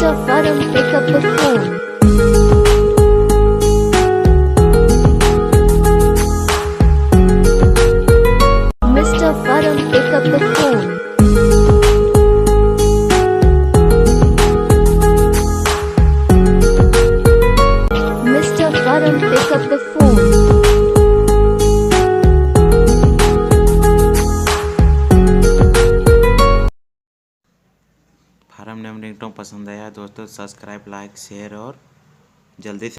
Mr. Faram, pick up the phone. Mr. Faram, pick up the phone. Mr. Faram, pick up the phone. फारम name ringtone पसंद आया दोस्तों, subscribe, like, share और जल्दी से